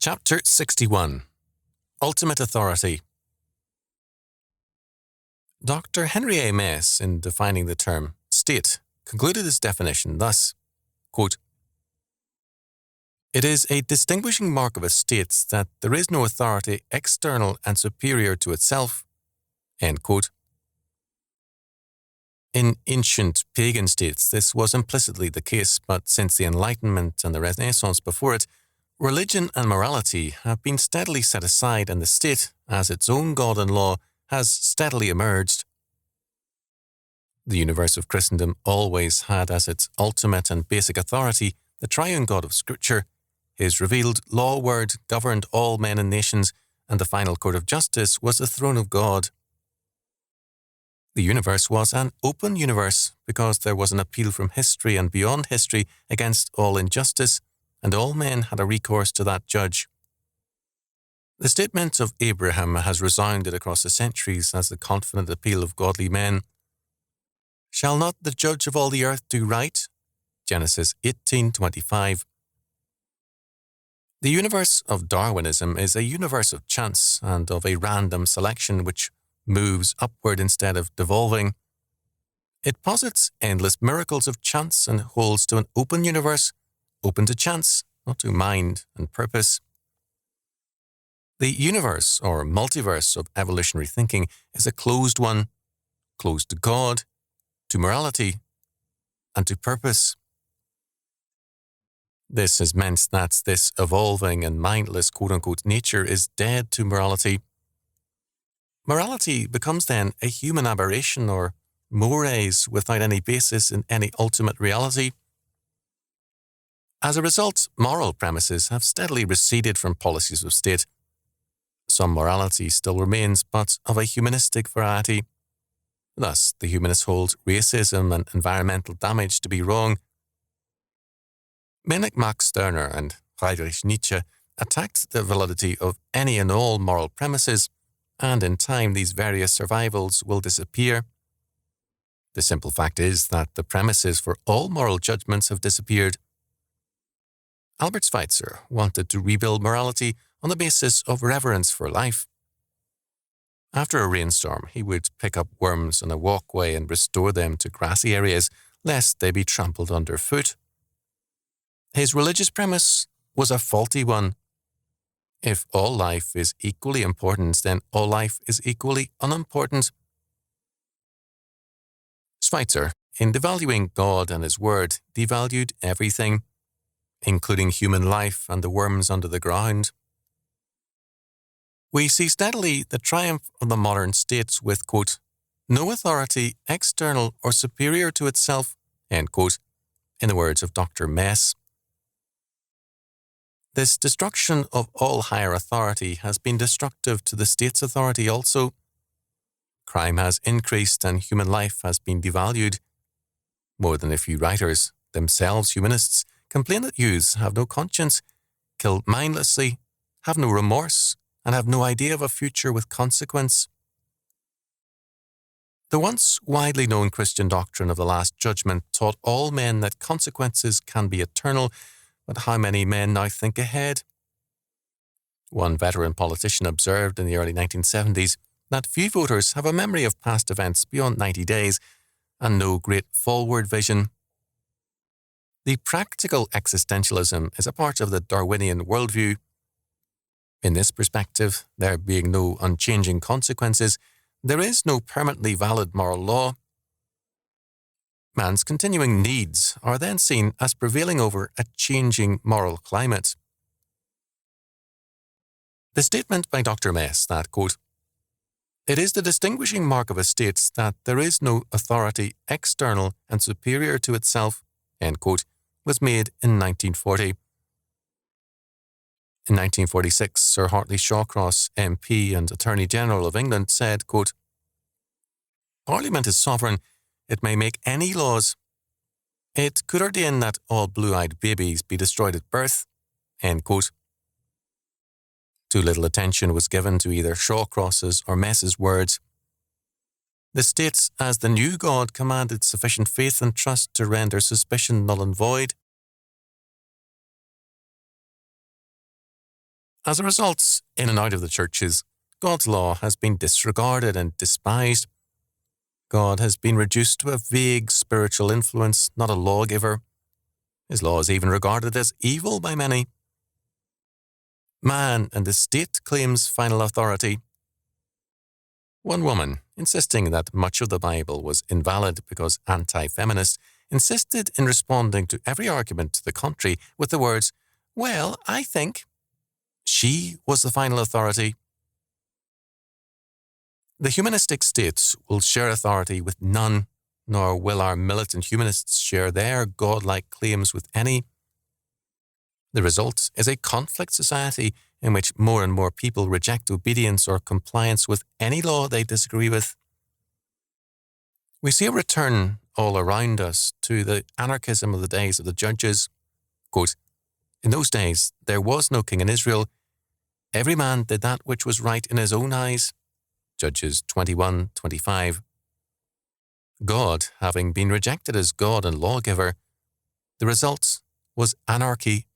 Chapter 61. Ultimate Authority. Dr. Henry A. Mace, in defining the term state, concluded his definition thus, quote, "It is a distinguishing mark of a state that there is no authority external and superior to itself." End quote. In ancient pagan states, this was implicitly the case, but since the Enlightenment and the Renaissance before it, religion and morality have been steadily set aside, and the state, as its own God and law, has steadily emerged. The universe of Christendom always had as its ultimate and basic authority the triune God of Scripture. His revealed law word governed all men and nations, and the final court of justice was the throne of God. The universe was an open universe because there was an appeal from history and beyond history against all injustice, and all men had a recourse to that judge. The statement of Abraham has resounded across the centuries as the confident appeal of godly men. "Shall not the judge of all the earth do right?" Genesis 18:25. The universe of Darwinism is a universe of chance and of a random selection which moves upward instead of devolving. It posits endless miracles of chance and holds to an open universe, open to chance, not to mind and purpose. The universe or multiverse of evolutionary thinking is a closed one, closed to God, to morality, and to purpose. This has meant that this evolving and mindless quote-unquote nature is dead to morality. Morality becomes then a human aberration or mores without any basis in any ultimate reality. As a result, moral premises have steadily receded from policies of state. Some morality still remains, but of a humanistic variety. Thus, the humanists hold racism and environmental damage to be wrong. Men like Max Stirner and Friedrich Nietzsche attacked the validity of any and all moral premises, and in time these various survivals will disappear. The simple fact is that the premises for all moral judgments have disappeared. Albert Schweitzer wanted to rebuild morality on the basis of reverence for life. After a rainstorm, he would pick up worms on a walkway and restore them to grassy areas, lest they be trampled underfoot. His religious premise was a faulty one. If all life is equally important, then all life is equally unimportant. Schweitzer, in devaluing God and His Word, devalued everything, including human life and the worms under the ground. We see steadily the triumph of the modern states with, quote, "no authority external or superior to itself," end quote, in the words of Dr. Mace. This destruction of all higher authority has been destructive to the state's authority also. Crime has increased and human life has been devalued. More than a few writers, themselves humanists, complain that youths have no conscience, kill mindlessly, have no remorse, and have no idea of a future with consequence. The once widely known Christian doctrine of the Last Judgment taught all men that consequences can be eternal, but how many men now think ahead? One veteran politician observed in the early 1970s that few voters have a memory of past events beyond 90 days and no great forward vision. The practical existentialism is a part of the Darwinian worldview. In this perspective, there being no unchanging consequences, there is no permanently valid moral law. Man's continuing needs are then seen as prevailing over a changing moral climate. The statement by Dr. Mace that, quote, "it is the distinguishing mark of a state that there is no authority external and superior to itself," end quote, was made in 1940. In 1946, Sir Hartley Shawcross, MP and Attorney General of England, said, quote, "Parliament is sovereign. It may make any laws. It could ordain that all blue-eyed babies be destroyed at birth," end quote. Too little attention was given to either Shawcross's or Mace's words. The states, as the new God, commanded sufficient faith and trust to render suspicion null and void. As a result, in and out of the churches, God's law has been disregarded and despised. God has been reduced to a vague spiritual influence, not a lawgiver. His law is even regarded as evil by many. Man and the state claims final authority. One woman, insisting that much of the Bible was invalid because anti-feminist, insisted in responding to every argument to the contrary with the words, "Well, I think." She was the final authority. The humanistic state will share authority with none, nor will our militant humanists share their godlike claims with any. The result is a conflict society in which more and more people reject obedience or compliance with any law they disagree with. We see a return all around us to the anarchism of the days of the judges. Quote, "In those days there was no king in Israel. Every man did that which was right in his own eyes." Judges 21:25. God having been rejected as God and lawgiver, the result was anarchy